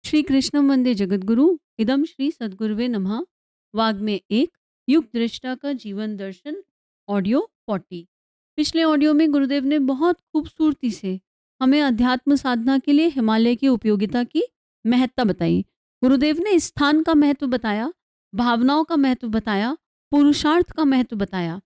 श्री कृष्ण वंदे जगद्गुरु इदम श्री सद्गुरुवे नमः। वाग में एक युग दृष्टा का जीवन दर्शन ऑडियो 40। पिछले ऑडियो में गुरुदेव ने बहुत खूबसूरती से हमें अध्यात्म साधना के लिए हिमालय की उपयोगिता की महत्ता बताई। गुरुदेव ने स्थान का महत्व बताया, भावनाओं का महत्व बताया, पुरुषार्थ का महत्व बताया।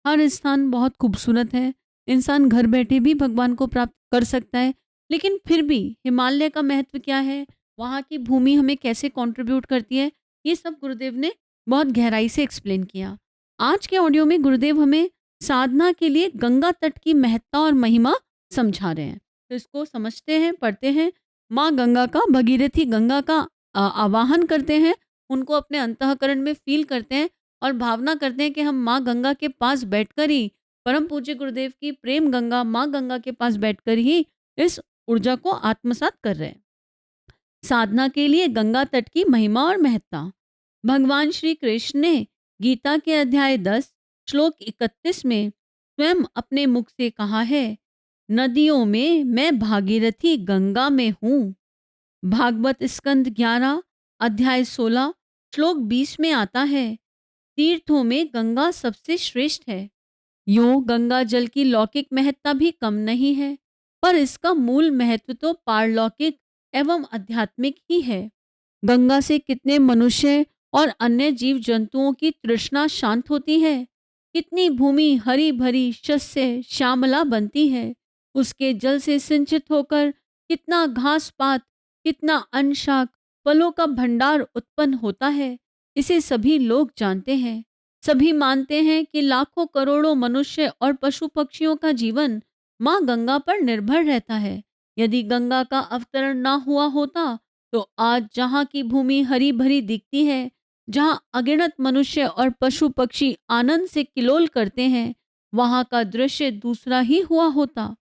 हर स्थान बहुत खूबसूरत है, इंसान घर बैठे भी भगवान को प्राप्त कर सकता है, लेकिन फिर भी हिमालय का महत्व क्या है, वहाँ की भूमि हमें कैसे कंट्रीब्यूट करती है, ये सब गुरुदेव ने बहुत गहराई से एक्सप्लेन किया। आज के ऑडियो में गुरुदेव हमें साधना के लिए गंगा तट की महत्ता और महिमा समझा रहे हैं। तो इसको समझते हैं, पढ़ते हैं। माँ गंगा का, भगीरथी गंगा का आवाहन करते हैं, उनको अपने अंतःकरण में फील करते हैं और भावना करते हैं कि हम माँ गंगा के पास बैठकर ही, परम पूज्य गुरुदेव की प्रेम गंगा माँ गंगा के पास बैठकर ही इस ऊर्जा को आत्मसात कर रहे हैं। साधना के लिए गंगा तट की महिमा और महत्ता। भगवान श्री कृष्ण ने गीता के अध्याय 10 श्लोक 31 में स्वयं अपने मुख से कहा है, नदियों में मैं भागीरथी गंगा में हूँ। भागवत स्कंद 11 अध्याय 16 श्लोक 20 में आता है, तीर्थों में गंगा सबसे श्रेष्ठ है। यूं गंगा जल की लौकिक महत्ता भी कम नहीं है, पर इसका मूल महत्व तो पारलौकिक एवं आध्यात्मिक ही है। गंगा से कितने मनुष्य और अन्य जीव जंतुओं की तृष्णा शांत होती है, कितनी भूमि हरी भरी शस्य श्यामला बनती है। उसके जल से सिंचित होकर कितना घास पात, कितना अन्न शाक, फलों का भंडार उत्पन्न होता है, इसे सभी लोग जानते हैं। सभी मानते हैं कि लाखों करोड़ों मनुष्य और पशु पक्षियों का जीवन माँ गंगा पर निर्भर रहता है। यदि गंगा का अवतरण ना हुआ होता तो आज जहाँ की भूमि हरी भरी दिखती है, जहाँ अगिनत मनुष्य और पशु पक्षी आनंद से किलोल करते हैं, वहाँ का दृश्य दूसरा ही हुआ होता।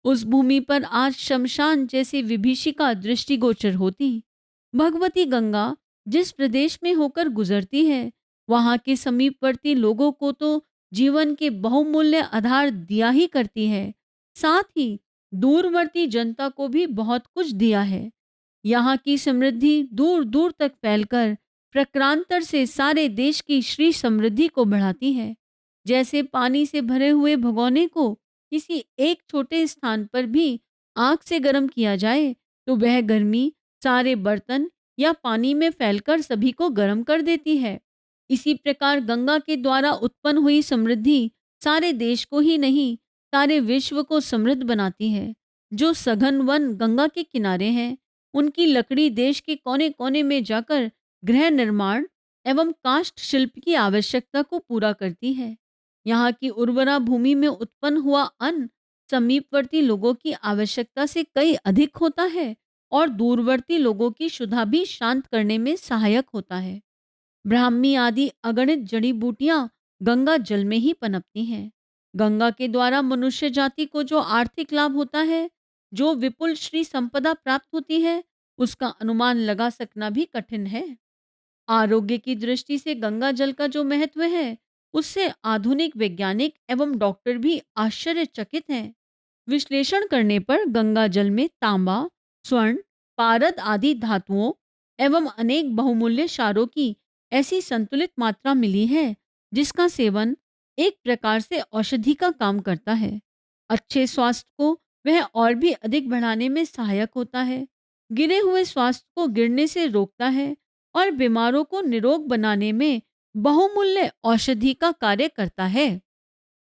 उस भूमि पर आज शमशान जैसी विभीषिका दृष्टिगोचर होती। भगवती गंगा जिस प्रदेश में होकर गुजरती है, वहाँ के समीपवर्ती लोगों को तो जीवन के बहुमूल्य आधार दिया ही करती है, साथ ही दूरवर्ती जनता को भी बहुत कुछ दिया है। यहाँ की समृद्धि दूर दूर तक फैलकर प्रक्रांतर से सारे देश की श्री समृद्धि को बढ़ाती है। जैसे पानी से भरे हुए भगोने को किसी एक छोटे स्थान पर भी आग से गर्म किया जाए तो वह गर्मी सारे बर्तन या पानी में फैलकर सभी को गर्म कर देती है। इसी प्रकार गंगा के द्वारा उत्पन्न हुई समृद्धि सारे देश को ही नहीं, सारे विश्व को समृद्ध बनाती है। जो सघन वन गंगा के किनारे हैं, उनकी लकड़ी देश के कोने कोने में जाकर गृह निर्माण एवं काष्ठ शिल्प की आवश्यकता को पूरा करती है। यहाँ की उर्वरा भूमि में उत्पन्न हुआ अन्न समीपवर्ती लोगों की आवश्यकता से कई अधिक होता है और दूरवर्ती लोगों की क्षुधा भी शांत करने में सहायक होता है। ब्राह्मी आदि अगणित जड़ी बूटियां गंगा जल में ही पनपती हैं। गंगा के द्वारा मनुष्य जाति को जो आर्थिक लाभ होता है, जो विपुल श्री संपदा प्राप्त होती है, उसका अनुमान लगा सकना भी कठिन है। आरोग्य की दृष्टि से गंगा जल का जो महत्व है, उससे आधुनिक वैज्ञानिक एवं डॉक्टर भी आश्चर्यचकित हैं। विश्लेषण करने पर गंगा जल में तांबा, स्वर्ण, पारद आदि धातुओं एवं अनेक बहुमूल्य क्षारों की ऐसी संतुलित मात्रा मिली है, जिसका सेवन एक प्रकार से औषधि का काम करता है। अच्छे स्वास्थ्य को वह और भी अधिक बढ़ाने में सहायक होता है। गिरे हुए स्वास्थ्य को गिरने से रोकता है और बीमारों को निरोग बनाने में बहुमूल्य औषधि का कार्य करता है।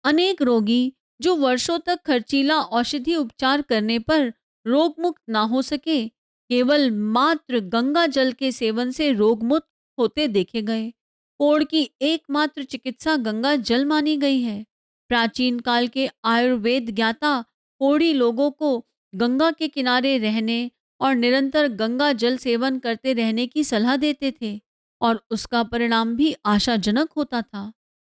अनेक रोगी जो वर्षों तक खर्चीला औषधि उपचार करने पर रोग मुक्त ना हो सके, केवल मात्र गंगा जल के सेवन से रोग मुक्त होते देखे गए। कोढ़ की एकमात्र चिकित्सा गंगा जल मानी गई है। प्राचीन काल के आयुर्वेद ज्ञाता कोढ़ी लोगों को गंगा के किनारे रहने और निरंतर गंगा जल सेवन करते रहने की सलाह देते थे और उसका परिणाम भी आशाजनक होता था।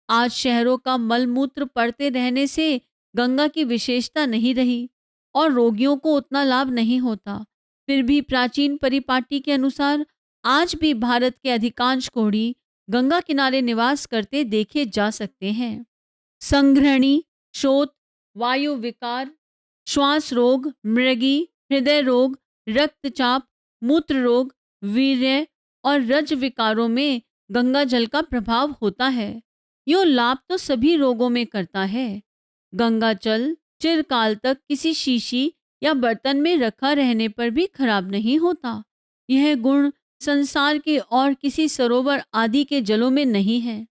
आज शहरों का मलमूत्र पड़ते रहने से गंगा की विशेषता नहीं रही और रोगियों को उतना लाभ नहीं होता। फिर भी प्राचीन परिपाटी के अनुसार आज भी भारत के अधिकांश कोढ़ी गंगा किनारे निवास करते देखे जा सकते हैं। संग्रहणी, शोथ, वायु विकार, श्वास रोग, मृगी, हृदय रोग, रक्तचाप, मूत्र रोग, वीर्य और रज विकारों में गंगा जल का प्रभाव होता है। यो लाभ तो सभी रोगों में करता है। गंगा जल चिरकाल तक किसी शीशी या बर्तन में रखा रहने पर भी खराब नहीं होता। यह गुण संसार के और किसी सरोवर आदि के जलों में नहीं है।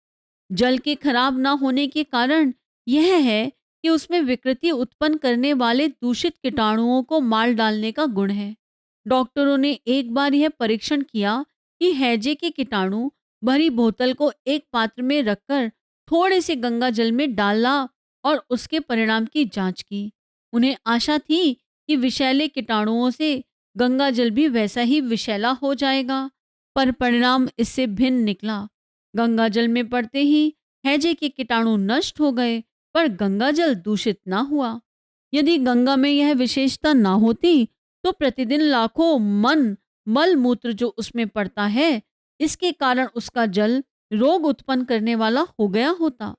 जल के खराब ना होने के कारण यह है कि उसमें विकृति उत्पन्न करने वाले दूषित कीटाणुओं को मार डालने का गुण है। डॉक्टरों ने एक बार यह परीक्षण किया कि हैजे के कीटाणु भरी बोतल को एक पात्र में रखकर थोड़े से गंगा जल में डाला और उसके परिणाम की जांच की। उन्हें आशा थी कि विषैले कीटाणुओं से गंगा जल भी वैसा ही विषैला हो जाएगा, पर परिणाम इससे भिन्न निकला। गंगा जल में पड़ते ही हैजे के कीटाणु नष्ट हो गए, पर गंगा जल दूषित ना हुआ। यदि गंगा में यह विशेषता ना होती तो प्रतिदिन लाखों मन मल मूत्र जो उसमें पड़ता है, इसके कारण उसका जल रोग उत्पन्न करने वाला हो गया होता।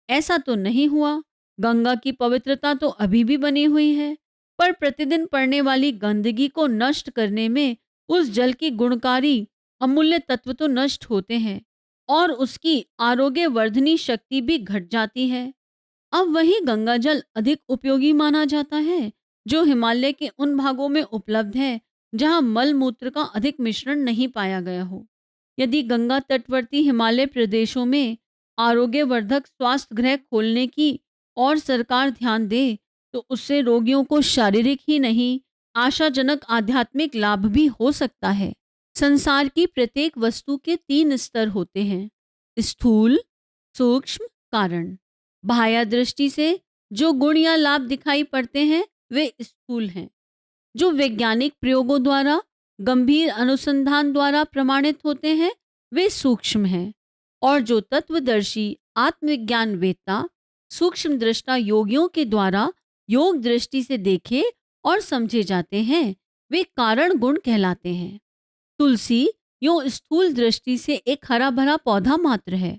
ऐसा तो नहीं हुआ। गंगा की पवित्रता तो अभी भी बनी हुई है, पर प्रतिदिन पड़ने वाली गंदगी को नष्ट करने में उस जल की गुणकारी अमूल्य तत्व तो नष्ट होते हैं और उसकी आरोग्य वर्धनी शक्ति भी घट जाती है। अब वही गंगा जल अधिक उपयोगी माना जाता है जो हिमालय के उन भागों में उपलब्ध है जहां मल मूत्र का अधिक मिश्रण नहीं पाया गया हो। यदि गंगा तटवर्ती हिमालय प्रदेशों में आरोग्यवर्धक स्वास्थ्य गृह खोलने की और सरकार ध्यान दे तो उससे रोगियों को शारीरिक ही नहीं, आशाजनक आध्यात्मिक लाभ भी हो सकता है। संसार की प्रत्येक वस्तु के 3 स्तर होते हैं: स्थूल, सूक्ष्म, कारण। बाह्य दृष्टि से जो गुण या लाभ दिखाई पड़ते हैं वे स्थूल हैं। जो वैज्ञानिक प्रयोगों द्वारा, गंभीर अनुसंधान द्वारा प्रमाणित होते हैं वे सूक्ष्म हैं। और जो तत्वदर्शी आत्मविज्ञान वेत्ता, सूक्ष्म दृष्टा योगियों के द्वारा योग दृष्टि से देखे और समझे जाते हैं वे कारण गुण कहलाते हैं। तुलसी यूं स्थूल दृष्टि से एक हरा भरा पौधा मात्र है।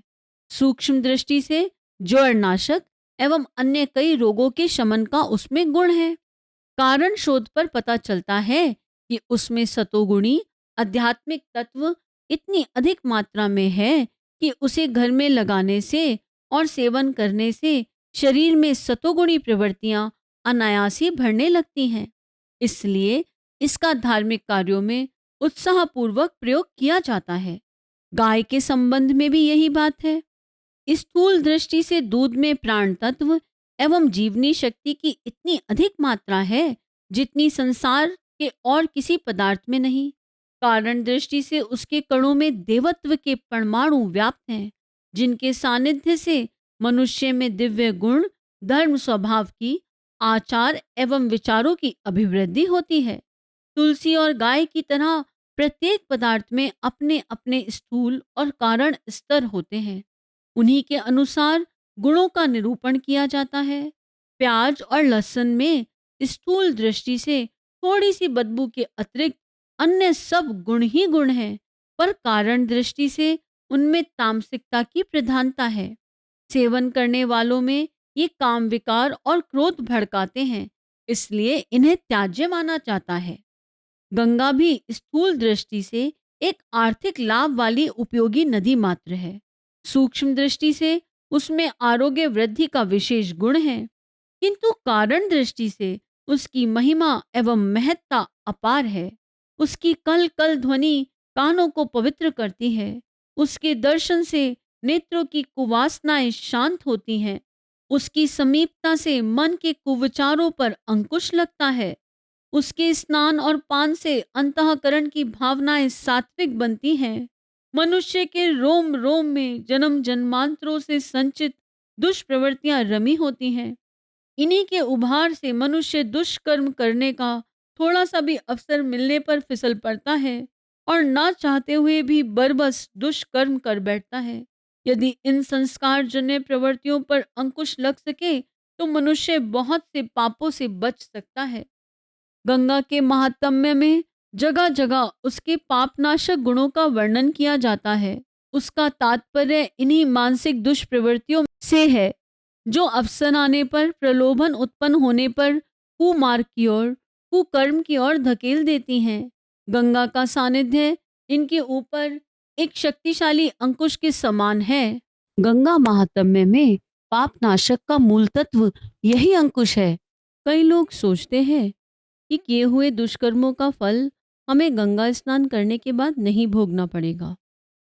सूक्ष्म दृष्टि से जड़नाशक एवं अन्य कई रोगों के शमन का उसमें गुण है। कारण शोध पर पता चलता है कि उसमें सतोगुणी आध्यात्मिक तत्व इतनी अधिक मात्रा में है कि उसे घर में लगाने से और सेवन करने से शरीर में सतोगुणी प्रवृत्तियां अनायास ही बढ़ने लगती हैं। इसलिए इसका धार्मिक कार्यों में उत्साहपूर्वक प्रयोग किया जाता है। गाय के संबंध में भी यही बात है। स्थूल दृष्टि से दूध में प्राण तत्व एवं जीवनी शक्ति की इतनी अधिक मात्रा है जितनी संसार के और किसी पदार्थ में नहीं। कारण दृष्टि से उसके कणों में देवत्व के परमाणु व्याप्त हैं, जिनके सानिध्य से मनुष्य में दिव्य गुण, धर्म स्वभाव की, आचार एवं विचारों की अभिवृद्धि होती है। तुलसी और गाय की तरह प्रत्येक पदार्थ में अपने अपने स्थूल और कारण स्तर होते हैं। उन्हीं के अनुसार गुणों का निरूपण किया जाता है। प्याज और लहसुन में स्थूल दृष्टि से थोड़ी सी बदबू के अतिरिक्त अन्य सब गुण ही गुण हैं, पर कारण दृष्टि से उनमें तामसिकता की प्रधानता है। सेवन करने वालों में ये काम विकार और क्रोध भड़काते हैं, इसलिए इन्हें त्याज्य माना जाता है। गंगा भी स्थूल दृष्टि से एक आर्थिक लाभ वाली उपयोगी नदी मात्र है। सूक्ष्म दृष्टि से उसमें आरोग्य वृद्धि का विशेष गुण है, किंतु कारण दृष्टि से उसकी महिमा एवं महत्ता अपार है। उसकी कल कल ध्वनि कानों को पवित्र करती है। उसके दर्शन से नेत्रों की कुवासनाएं शांत होती हैं। उसकी समीपता से मन के कुविचारों पर अंकुश लगता है। उसके स्नान और पान से अंतःकरण की भावनाएं सात्विक बनती हैं। मनुष्य के रोम रोम में जन्म जन्मांतरों से संचित दुष्प्रवृत्तियां रमी होती हैं। इन्हीं के उभार से मनुष्य दुष्कर्म करने का थोड़ा सा भी अवसर मिलने पर फिसल पड़ता है और ना चाहते हुए भी बरबस दुष्कर्म कर बैठता है। यदि इन संस्कारजन्य प्रवृत्तियों पर अंकुश लग सके तो मनुष्य बहुत से पापों से बच सकता है। गंगा के महात्म्य में जगह जगह उसके पापनाशक गुणों का वर्णन किया जाता है। उसका तात्पर्य इन्हीं मानसिक दुष्प्रवृत्तियों से है जो अवसर आने पर, प्रलोभन उत्पन्न होने पर कुमार्ग की ओर, कुकर्म की ओर धकेल देती हैं। गंगा का सानिध्य इनके ऊपर एक शक्तिशाली अंकुश के समान है। गंगा महात्म्य में पाप नाशक का मूल तत्व यही अंकुश है। कई लोग सोचते हैं कि किए हुए दुष्कर्मों का फल हमें गंगा स्नान करने के बाद नहीं भोगना पड़ेगा।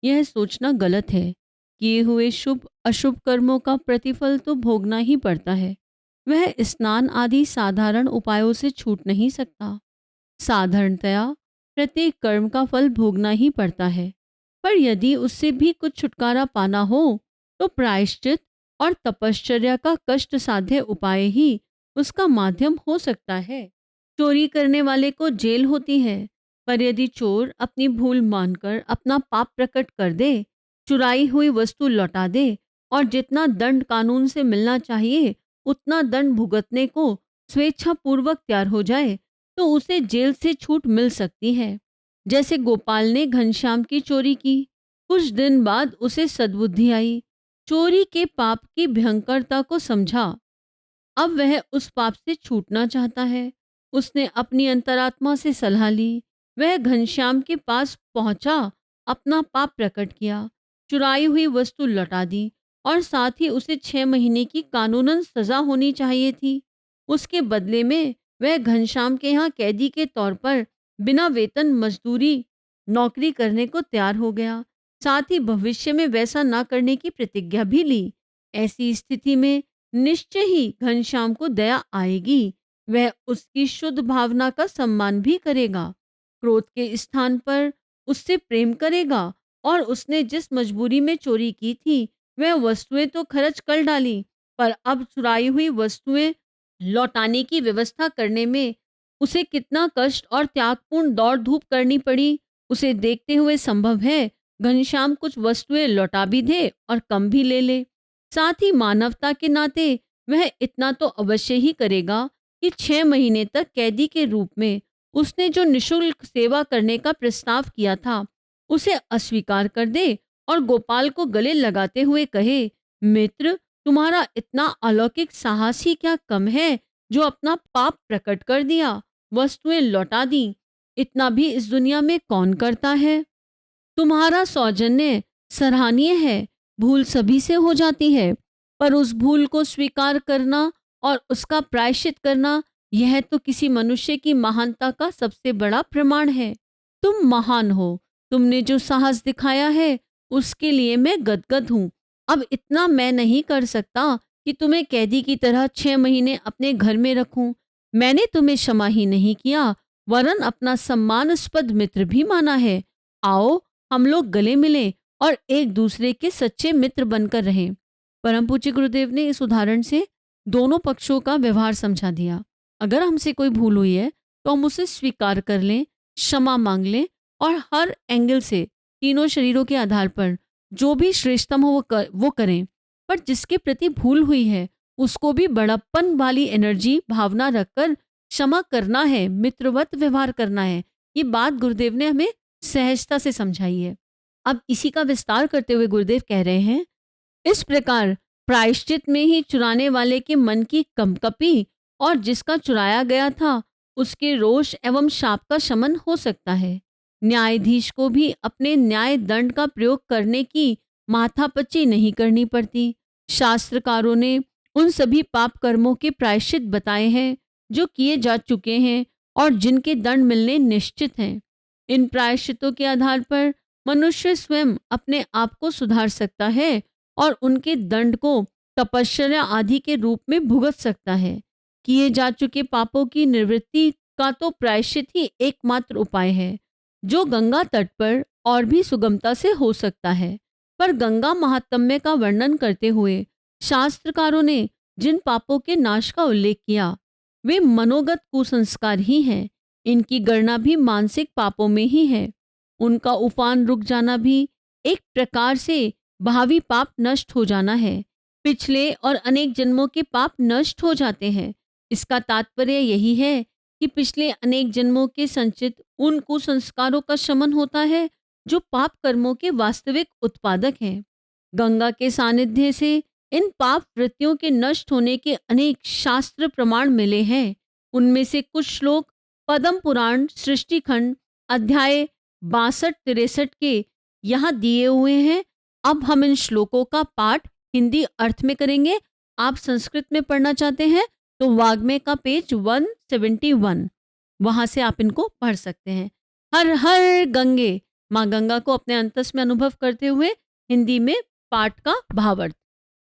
यह सोचना गलत है। किए हुए शुभ अशुभ कर्मों का प्रतिफल तो भोगना ही पड़ता है। वह स्नान आदि साधारण उपायों से छूट नहीं सकता। साधारणतया प्रत्येक कर्म का फल भोगना ही पड़ता है, पर यदि उससे भी कुछ छुटकारा पाना हो तो प्रायश्चित और तपश्चर्या का कष्ट साध्य उपाय ही उसका माध्यम हो सकता है। चोरी करने वाले को जेल होती है, पर यदि चोर अपनी भूल मानकर अपना पाप प्रकट कर दे, चुराई हुई वस्तु लौटा दे और जितना दंड कानून से मिलना चाहिए उतना दंड भुगतने को स्वेच्छापूर्वक तैयार हो जाए, तो उसे जेल से छूट मिल सकती है। जैसे गोपाल ने घनश्याम की चोरी की, कुछ दिन बाद उसे सद्बुद्धि आई, चोरी के पाप की भयंकरता को समझा। अब वह उस पाप से छूटना चाहता है। उसने अपनी अंतरात्मा से सलाह ली। वह घनश्याम के पास पहुंचा, अपना पाप प्रकट किया, चुराई हुई वस्तु लौटा दी और साथ ही उसे 6 महीने की कानूनन सजा होनी चाहिए थी। उसके बदले में वह घनश्याम के यहाँ कैदी के तौर पर बिना वेतन मजदूरी नौकरी करने को तैयार हो गया। साथ ही भविष्य में वैसा ना करने की प्रतिज्ञा भी ली। ऐसी स्थिति में निश्चय ही घनश्याम को दया आएगी। वह उसकी शुद्ध भावना का सम्मान भी करेगा, क्रोध के स्थान पर उससे प्रेम करेगा और उसने जिस मजबूरी में चोरी की थी वह वस्तुएं तो खर्च कर डाली, पर अब चुराई हुई वस्तुएं लौटाने की व्यवस्था करने में उसे कितना कष्ट और त्यागपूर्ण दौड़ धूप करनी पड़ी, उसे देखते हुए संभव है घनश्याम कुछ वस्तुएं लौटा भी दे और कम भी ले ले। साथ ही मानवता के नाते वह इतना तो अवश्य ही करेगा कि 6 महीने तक कैदी के रूप में उसने जो निशुल्क सेवा करने का प्रस्ताव किया था उसे अस्वीकार कर दे और गोपाल को गले लगाते हुए कहे, मित्र, तुम्हारा इतना अलौकिक साहस ही क्या कम है जो अपना पाप प्रकट कर दिया, वस्तुएं लौटा दी। इतना भी इस दुनिया में कौन करता है। तुम्हारा सौजन्य सराहनीय है। भूल सभी से हो जाती है, पर उस भूल को स्वीकार करना और उसका प्रायश्चित करना, यह तो किसी मनुष्य की महानता का सबसे बड़ा प्रमाण है। तुम महान हो। तुमने जो साहस दिखाया है उसके लिए मैं गदगद हूँ। अब इतना मैं नहीं कर सकता कि तुम्हें कैदी की तरह 6 महीने अपने घर में रखूं। मैंने तुम्हें क्षमा ही नहीं किया, वरन अपना सम्मानास्पद मित्र भी माना है। आओ हम लोग गले मिलें और एक दूसरे के सच्चे मित्र बनकर रहें। परम पूज्य गुरुदेव ने इस उदाहरण से दोनों पक्षों का व्यवहार समझा दिया। अगर हमसे कोई भूल हुई है तो हम उसे स्वीकार कर लें, क्षमा मांग लें और हर एंगल से तीनों शरीरों के आधार पर जो भी श्रेष्ठतम हो वो करें। पर जिसके प्रति भूल हुई है उसको भी बड़प्पन वाली एनर्जी भावना रखकर क्षमा करना है, मित्रवत व्यवहार करना है। ये बात गुरुदेव ने हमें सहजता से समझाई है। अब इसी का विस्तार करते हुए गुरुदेव कह रहे हैं, इस प्रकार प्रायश्चित में ही चुराने वाले के मन की कंपकपी और जिसका चुराया गया था उसके रोष एवं शाप का शमन हो सकता है। न्यायाधीश को भी अपने न्याय दंड का प्रयोग करने की माथापच्ची नहीं करनी पड़ती। शास्त्रकारों ने उन सभी पाप कर्मों के प्रायश्चित बताए हैं जो किए जा चुके हैं और जिनके दंड मिलने निश्चित हैं। इन प्रायश्चितों के आधार पर मनुष्य स्वयं अपने आप को सुधार सकता है और उनके दंड को तपश्चर्या आदि के रूप में भुगत सकता है। किए जा चुके पापों की निवृत्ति का तो प्रायश्चित ही एकमात्र उपाय है, जो गंगा तट पर और भी सुगमता से हो सकता है। पर गंगा महात्म्य का वर्णन करते हुए शास्त्रकारों ने जिन पापों के नाश का उल्लेख किया वे मनोगत कुसंस्कार ही हैं। इनकी गणना भी मानसिक पापों में ही है। उनका उफान रुक जाना भी एक प्रकार से भावी पाप नष्ट हो जाना है। पिछले और अनेक जन्मों के पाप नष्ट हो जाते हैं। इसका तात्पर्य यही है कि पिछले अनेक जन्मों के संचित उन कुसंस्कारों का शमन होता है जो पाप कर्मों के वास्तविक उत्पादक हैं। गंगा के सानिध्य से इन पाप वृत्तियों के नष्ट होने के अनेक शास्त्र प्रमाण मिले हैं। उनमें से कुछ श्लोक पद्म पुराण सृष्टि खंड अध्याय 62-63 के यहाँ दिए हुए हैं। अब हम इन श्लोकों का पाठ हिंदी अर्थ में करेंगे। आप संस्कृत में पढ़ना चाहते हैं तो वाग्मय का पेज 171, वहां से आप इनको पढ़ सकते हैं। हर हर गंगे, माँ गंगा को अपने अंतस में अनुभव करते हुए हिंदी में पाठ का भावार्थ।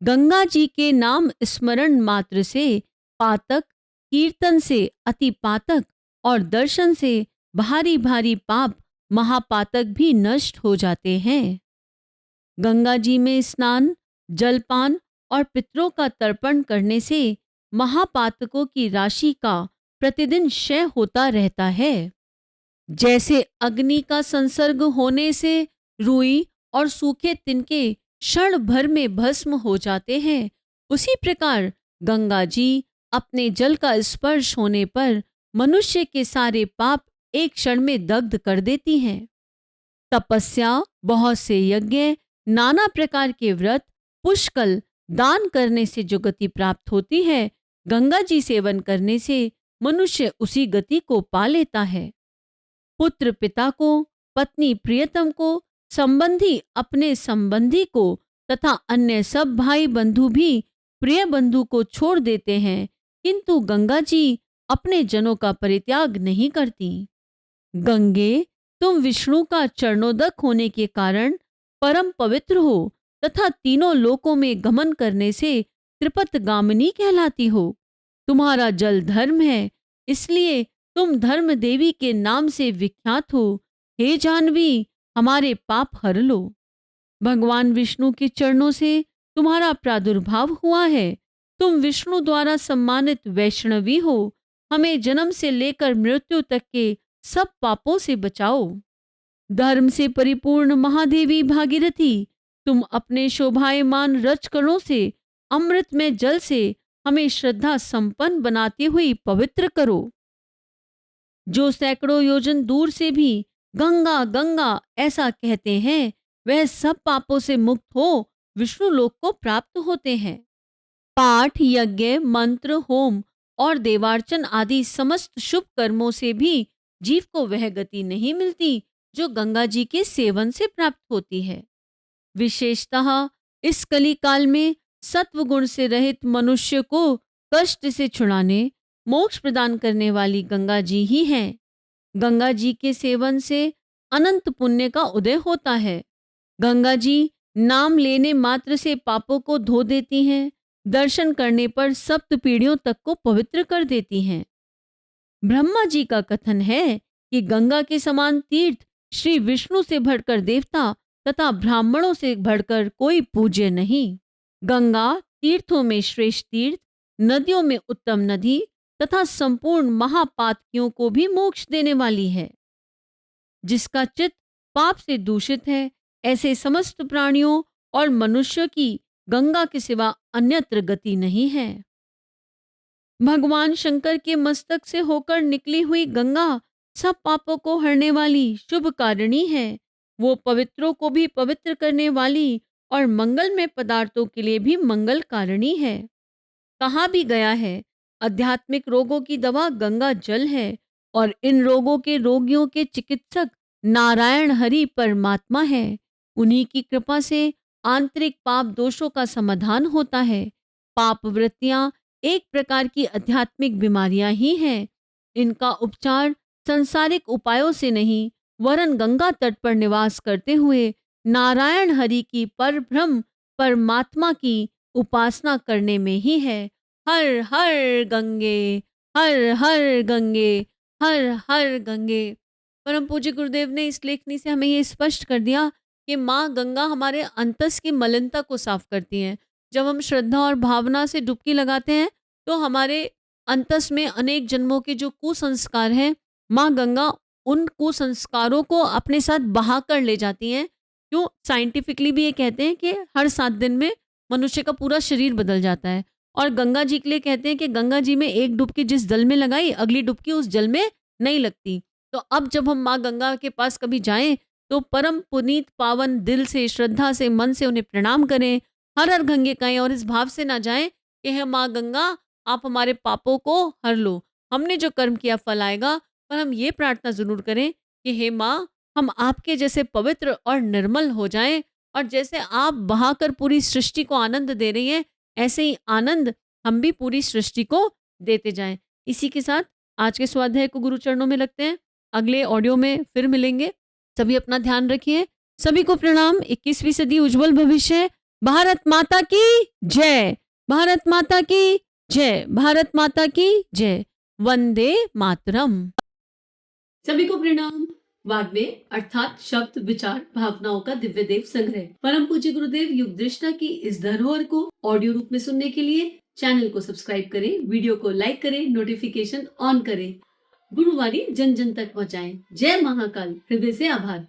गंगा जी के नाम स्मरण मात्र से पातक, कीर्तन से अति पातक और दर्शन से भारी भारी पाप महापातक भी नष्ट हो जाते हैं। गंगा जी में स्नान, जलपान और पितरों का तर्पण करने से महापातकों की राशि का प्रतिदिन क्षय होता रहता है। जैसे अग्नि का संसर्ग होने से रुई और सूखे तिनके क्षण भर में भस्म हो जाते हैं, उसी प्रकार गंगा जी अपने जल का स्पर्श होने पर मनुष्य के सारे पाप एक क्षण में दग्ध कर देती हैं। तपस्या, बहुत से यज्ञ, नाना प्रकार के व्रत, पुष्कल दान करने से जो गति प्राप्त होती है, गंगा जी सेवन करने से मनुष्य उसी गति को पा लेता है। पुत्र पिता को, पत्नी प्रियतम को, संबंधी अपने संबंधी को तथा अन्य सब भाई बंधु भी प्रिय बंधु को छोड़ देते हैं, किंतु गंगा जी अपने जनों का परित्याग नहीं करती। गंगे, तुम विष्णु का चरणोदक होने के कारण परम पवित्र हो तथा तीनों लोकों में गमन करने से त्रिपतगामिनी कहलाती हो। तुम्हारा जल धर्म है, इसलिए तुम धर्म देवी के नाम से विख्यात हो। हे जाह्नवी, हमारे पाप हर लो। भगवान विष्णु के चरणों से तुम्हारा प्रादुर्भाव हुआ है। तुम विष्णु द्वारा सम्मानित वैष्णवी हो। हमें जन्म से लेकर मृत्यु तक के सब पापों से बचाओ। धर्म से परिपूर्ण महादेवी भागीरथी, तुम अपने शोभायमान रजकणों से, अमृत में जल से हमें श्रद्धा संपन्न बनाती हुई पवित्र करो। जो सैकड़ों योजन दूर से भी गंगा गंगा ऐसा कहते हैं, वह सब पापों से मुक्त हो विष्णु लोक को प्राप्त होते हैं। पाठ, यज्ञ, मंत्र, होम और देवार्चन आदि समस्त शुभ कर्मों से भी जीव को वह गति नहीं मिलती जो गंगा जी के सेवन से प्राप्त होती है। विशेषतः इस कली काल में सत्व गुण से रहित मनुष्य को कष्ट से छुड़ाने, मोक्ष प्रदान करने वाली गंगा जी ही हैं। गंगा जी के सेवन से अनंत पुण्य का उदय होता है। गंगा जी नाम लेने मात्र से पापों को धो देती हैं, दर्शन करने पर सप्त पीढ़ियों तक को पवित्र कर देती हैं। ब्रह्मा जी का कथन है कि गंगा के समान तीर्थ श्री विष्णु से बढ़कर देवता तथा ब्राह्मणों से बढ़कर कोई पूज्य नहीं। गंगा तीर्थों में श्रेष्ठ तीर्थ, नदियों में उत्तम नदी तथा संपूर्ण महापातकियों को भी मोक्ष देने वाली है। जिसका चित्त पाप से दूषित है, ऐसे समस्त प्राणियों और मनुष्यों की गंगा के सिवा अन्यत्र गति नहीं है। भगवान शंकर के मस्तक से होकर निकली हुई गंगा सब पापों को हरने वाली शुभ कारिणी है। वो पवित्रों को भी पवित्र करने वाली और मंगलमय पदार्थों के लिए भी मंगल कारिणी है। कहा भी गया है, आध्यात्मिक रोगों की दवा गंगा जल है और इन रोगों के रोगियों के चिकित्सक नारायण हरि परमात्मा है। उन्हीं की कृपा से आंतरिक पाप दोषों का समाधान होता है। पाप वृत्तियां एक प्रकार की आध्यात्मिक बीमारियां ही हैं। इनका उपचार संसारिक उपायों से नहीं, वरन गंगा तट पर निवास करते हुए नारायण हरि की परब्रह्म परमात्मा की उपासना करने में ही है। हर हर गंगे, हर हर गंगे, हर हर गंगे। परम पूज्य गुरुदेव ने इस लेखनी से हमें ये स्पष्ट कर दिया कि माँ गंगा हमारे अंतस की मलिनता को साफ करती हैं। जब हम श्रद्धा और भावना से डुबकी लगाते हैं तो हमारे अंतस में अनेक जन्मों के जो कुसंस्कार हैं, माँ गंगा उन कुसंस्कारों को अपने साथ बहा कर ले जाती हैं। क्यों? साइंटिफिकली भी ये कहते हैं कि हर 7 दिन में मनुष्य का पूरा शरीर बदल जाता है। और गंगा जी के लिए कहते हैं कि गंगा जी में एक डुबकी जिस जल में लगाई, अगली डुबकी उस जल में नहीं लगती। तो अब जब हम माँ गंगा के पास कभी जाएं तो परम पुनीत पावन दिल से, श्रद्धा से, मन से उन्हें प्रणाम करें, हर हर गंगे कहें और इस भाव से ना जाएं कि हे माँ गंगा, आप हमारे पापों को हर लो। हमने जो कर्म किया फल आएगा, पर हम ये प्रार्थना जरूर करें कि हे माँ, हम आपके जैसे पवित्र और निर्मल हो जाएं, और जैसे आप बहाकर पूरी सृष्टि को आनंद दे रही हैं, ऐसे ही आनंद हम भी पूरी सृष्टि को देते जाएं। इसी के साथ आज के स्वाध्याय को गुरु चरणों में लगते हैं। अगले ऑडियो में फिर मिलेंगे। सभी अपना ध्यान रखिए। सभी को प्रणाम। 21वीं सदी उज्जवल भविष्य। भारत माता की जय। भारत माता की जय। भारत माता की जय। वंदे मातरम। सभी को प्रणाम। वाग्वे अर्थात शब्द, विचार, भावनाओं का दिव्य देव संग्रह परम पूज्य गुरुदेव युग दृष्टा की इस धरोहर को ऑडियो रूप में सुनने के लिए चैनल को सब्सक्राइब करें, वीडियो को लाइक करें, नोटिफिकेशन ऑन करें, गुरुवाणी जन जन तक पहुंचाएं। जय महाकाल। हृदय से आभार।